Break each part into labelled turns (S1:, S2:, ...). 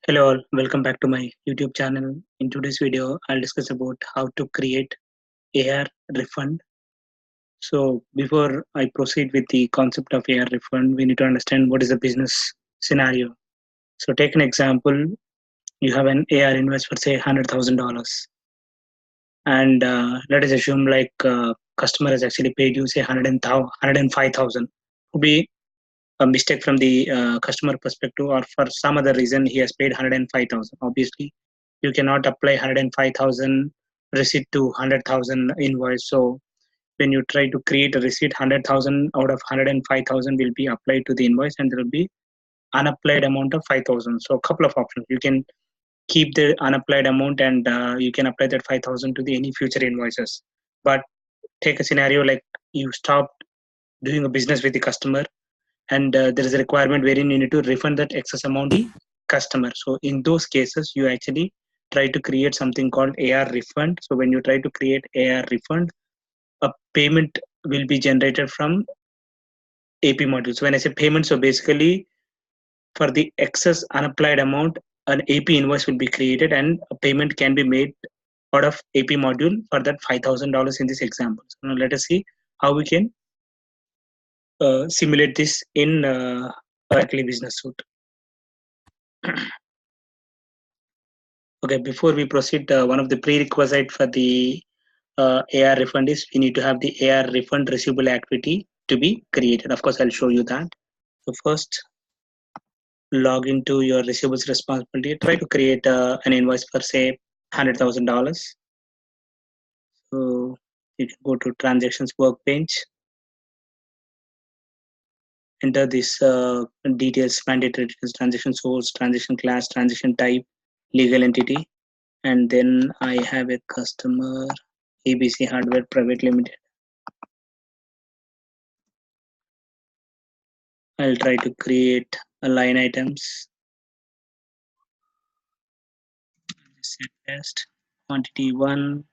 S1: Hello all, welcome back to my YouTube channel. In today's video, I'll discuss about how to create AR refund. So before I proceed with the concept of AR refund, we need to understand what is the business scenario. So take an example, you have an AR invoice for say $100,000 and let us assume like customer has actually paid you say 105,000. Could be a mistake from the customer perspective or for some other reason he has paid 105,000. Obviously you cannot apply 105,000 receipt to 100,000 invoice. So when you try to create a receipt, 100,000 out of 105,000 will be applied to the invoice and there will be unapplied amount of 5,000. So a couple of options, you can keep the unapplied amount and you can apply that 5,000 to the any future invoices. But take a scenario like you stopped doing a business with the customer and there is a requirement wherein you need to refund that excess amount to the customer. So in those cases, you actually try to create something called AR refund. So when you try to create AR refund, a payment will be generated from AP module. So when I say payment, so basically for the excess unapplied amount, an AP invoice will be created and a payment can be made out of AP module for that $5,000 in this example. So now let us see how we can simulate this in Oracle Business Suite. Okay, before we proceed, one of the prerequisite for the AR refund is we need to have the AR refund receivable activity to be created. Of course, I'll show you that. So first, log into your receivables responsibility. Try to create an invoice for say $100,000. So you can go to transactions workbench, enter this details, mandatory details, transaction source, transaction class, transaction type, legal entity, and then I have a customer ABC Hardware Private Limited. I'll try to create a line items. Set test quantity 1,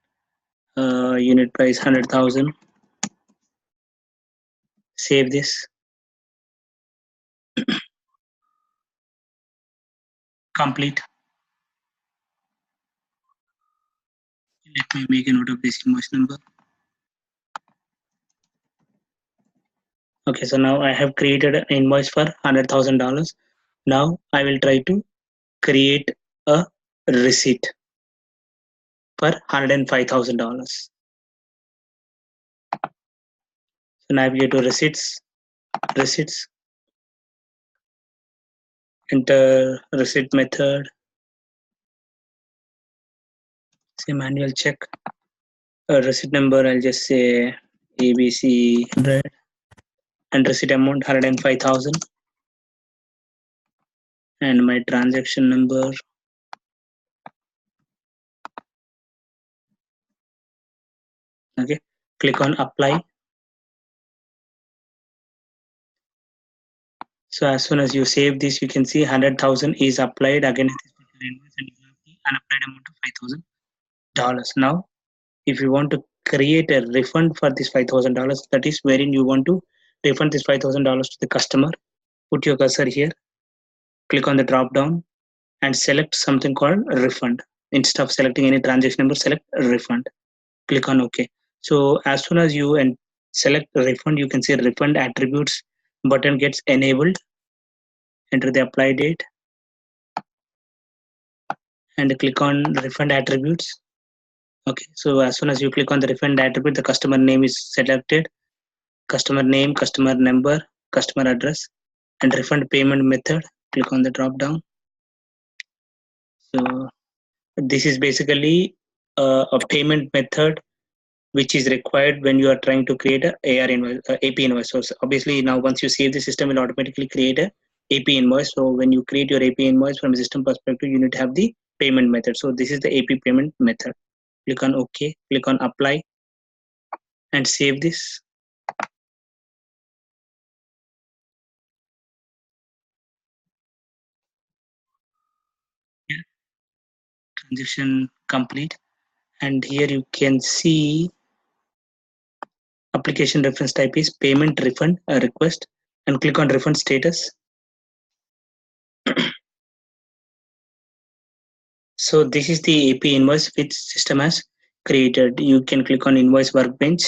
S1: unit price 100,000. Save this. Complete. Let me make a note of this invoice number. Okay, so now I have created an invoice for $100,000. Now I will try to create a receipt for $105,000. So navigate to receipts, enter receipt method, say manual check, receipt number, I'll just say ABC 100 and receipt amount 105,000 and my transaction number okay, click on apply. So as soon as you save this, you can see 100,000 is applied again and you have the unapplied amount of $5,000. Now if you want to create a refund for this $5,000, that is wherein you want to refund this $5,000 to the customer, put your cursor here, click on the drop down and select something called refund. Instead of selecting any transaction number, select refund. Click on OK. So as soon as you select refund, you can see refund attributes button gets enabled. Enter the apply date and click on refund attributes. Okay, so as soon as you click on the refund attribute, the customer name is selected, customer name, customer number, customer address, and refund payment method. Click on the drop down. So this is basically a payment method which is required when you are trying to create a AR invoice, AP invoice. So obviously now once you save, the system will automatically create a AP invoice. So when you create your AP invoice from a system perspective, you need to have the payment method. So this is the AP payment method. Click on OK, click on apply and save this. Transaction complete, and here you can see application reference type is payment refund request and click on refund status. So this is the AP invoice which system has created. You can click on invoice workbench.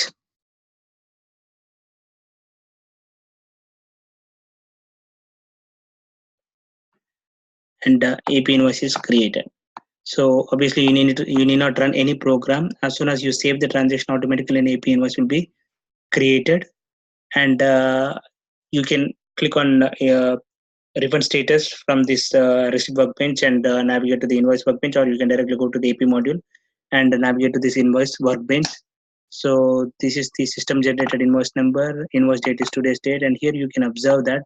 S1: And AP invoice is created. So obviously you need not run any program. As soon as you save the transaction, automatically an AP invoice will be created, and you can click on refund status from this receipt workbench and navigate to the invoice workbench, or you can directly go to the AP module and navigate to this invoice workbench. So this is the system generated invoice number, invoice date is today's date, and here you can observe that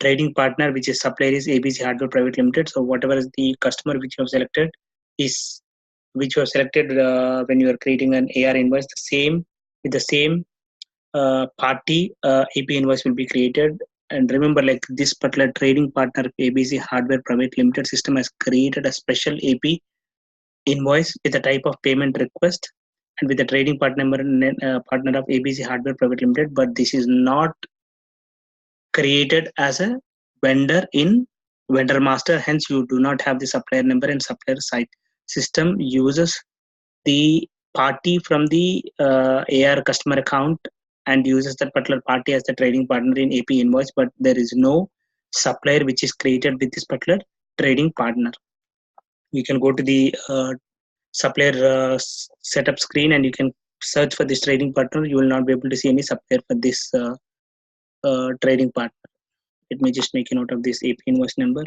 S1: trading partner, which is supplier, is ABC Hardware Private Limited. So whatever is the customer which you have selected is which you have selected when you are creating an AR invoice, the same with the same party AP invoice will be created. And remember, like this particular trading partner ABC Hardware Private Limited system has created a special AP invoice with a type of payment request and with the trading partner partner of ABC Hardware Private Limited. But this is not created as a vendor in vendor master. Hence, you do not have the supplier number and supplier site. System uses the party from the AR customer account and uses that particular party as the trading partner in AP invoice, but there is no supplier which is created with this particular trading partner. You can go to the supplier setup screen and you can search for this trading partner. You will not be able to see any supplier for this trading partner. Let me just make a note of this AP invoice number.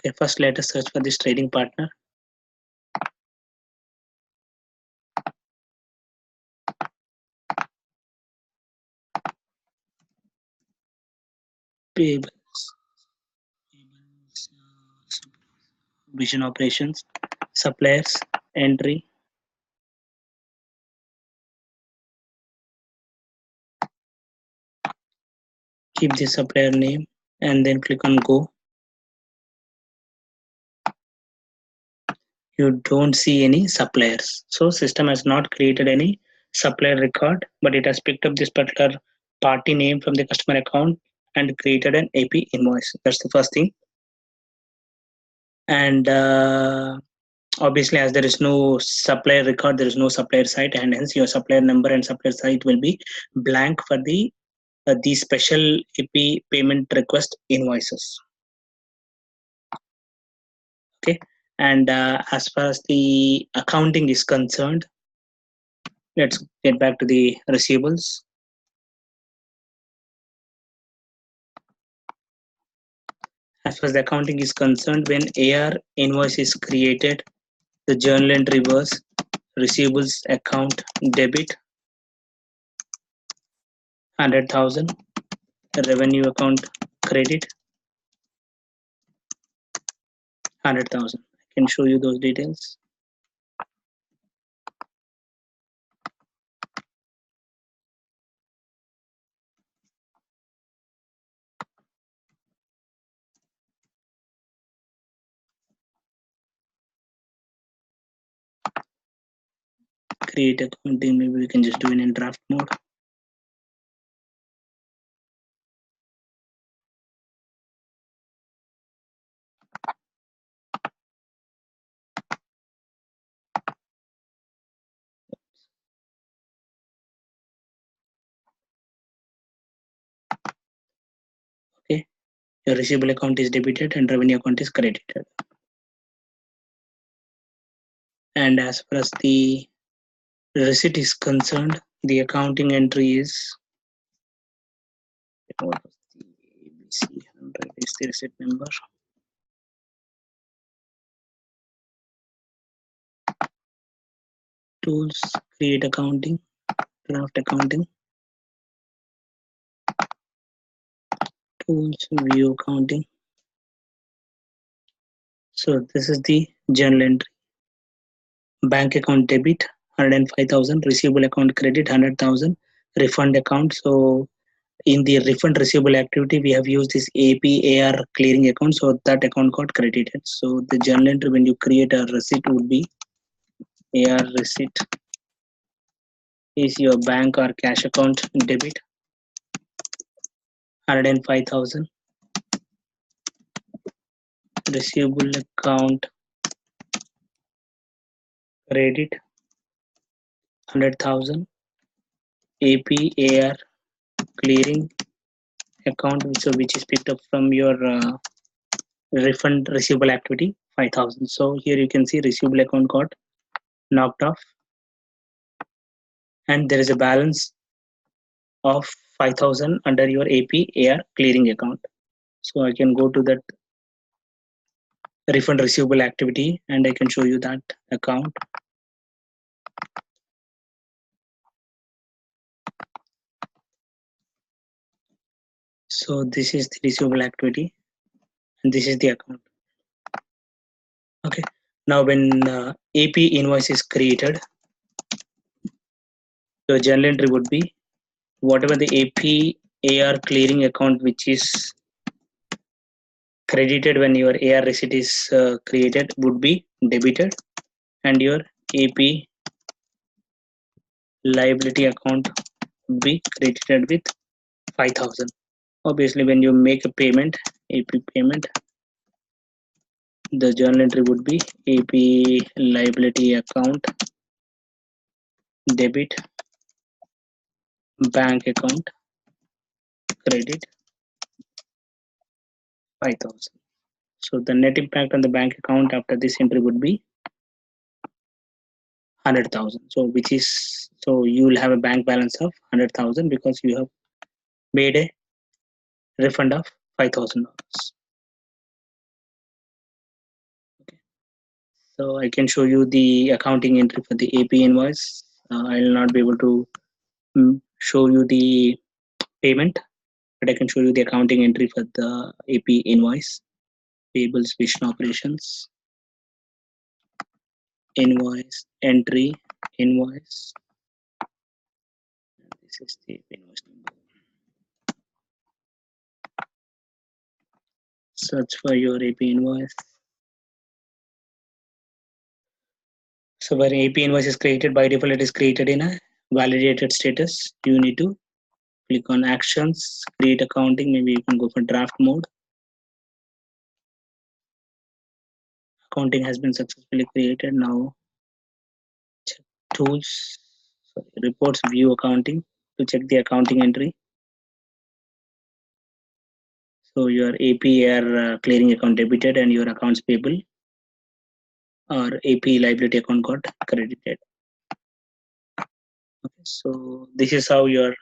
S1: Okay, first let us search for this trading partner. Payables, vision operations, suppliers, entry. Keep the supplier name and then click on go. You don't see any suppliers. So system has not created any supplier record, but it has picked up this particular party name from the customer account and created an AP invoice. That's the first thing. And obviously, as there is no supplier record, there is no supplier site, and hence your supplier number and supplier site will be blank for the special AP payment request invoices. Okay, and as far as the accounting is concerned, let's get back to the receivables. As far as the accounting is concerned, when AR invoice is created, the journal entry was receivables account debit 100,000, revenue account credit 100,000. I can show you those details. Create accounting, maybe we can just do it in draft mode. Okay, your receivable account is debited and revenue account is credited. And as far as the receipt is concerned, the accounting entry is what was the ABC 100 is the receipt number. Tools, create accounting, draft accounting, tools, view accounting. So this is the journal entry. Bank account debit 105,000, receivable account credit 100,000, refund account. So in the refund receivable activity, we have used this APAR clearing account, so that account got credited. So the journal entry when you create a receipt would be AR receipt is your bank or cash account debit 105,000, receivable account credit 100,000, AP AR clearing account which is picked up from your refund receivable activity 5,000. So here you can see receivable account got knocked off, and there is a balance of 5,000 under your AP AR clearing account. So I can go to that refund receivable activity and I can show you that account. So this is the receivable activity and this is the account. Okay. Now when AP invoice is created, your journal entry would be whatever the AP AR clearing account which is credited when your AR receipt is created would be debited, and your AP liability account would be credited with 5,000. Obviously, when you make a payment, AP payment, the journal entry would be AP liability account debit, bank account credit 5,000. So the net impact on the bank account after this entry would be 100,000. So you will have a bank balance of 100,000 because you have made a refund of $5,000. Okay. So I can show you the accounting entry for the AP invoice. I will not be able to show you the payment, but I can show you the accounting entry for the AP invoice. Payables vision operations, invoice entry, invoice. This is the invoice number. Search for your AP invoice. So when AP invoice is created, by default it is created in a validated status. You need to click on actions, create accounting. Maybe you can go for draft mode. Accounting has been successfully created. Now check tools, reports, view accounting to check the accounting entry. So your APR clearing account debited and your accounts payable or AP liability account got credited. Okay, so this is how your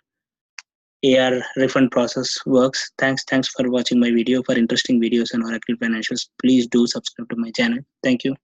S1: AR refund process works. Thanks for watching my video. For interesting videos on Oracle Financials, please do subscribe to my channel. Thank you.